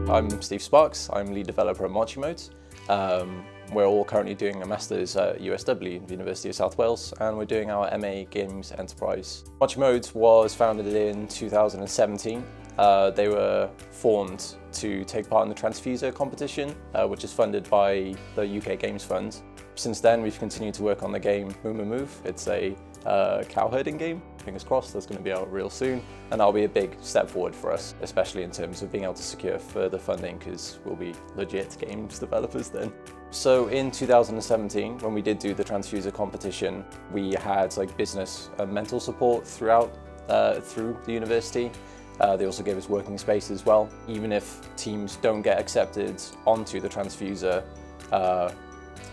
I'm Steve Sparks, I'm lead developer at Mochi. We're all currently doing a Master's at USW, the University of South Wales, and we're doing our MA Games Enterprise. Mochi was founded in 2017. They were formed to take part in the Transfuser competition, which is funded by the UK Games Fund. Since then, we've continued to work on the game Move. It's a cow herding game. Fingers crossed, that's going to be out real soon, and that'll be a big step forward for us, especially in terms of being able to secure further funding, because we'll be legit games developers then. So in 2017, when we did do the Transfuser competition, we had business and mental support throughout through the university. They also gave us working space as well. Even if teams don't get accepted onto the Transfuser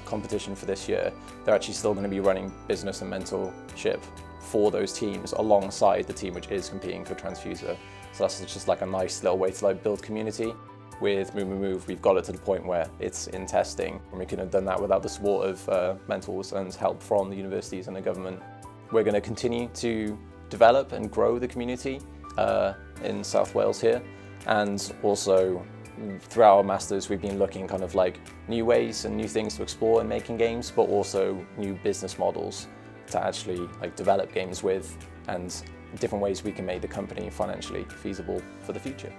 competition for this year, they're actually still going to be running business and mentorship for those teams alongside the team which is competing for Transfuser. So that's just a nice little way to build community. With Move, we've got it to the point where it's in testing, and we couldn't have done that without the support of mentors and help from the universities and the government. We're going to continue to develop and grow the community in South Wales here, and also throughout our Masters we've been looking new ways and new things to explore in making games, but also new business models to actually develop games with, and different ways we can make the company financially feasible for the future.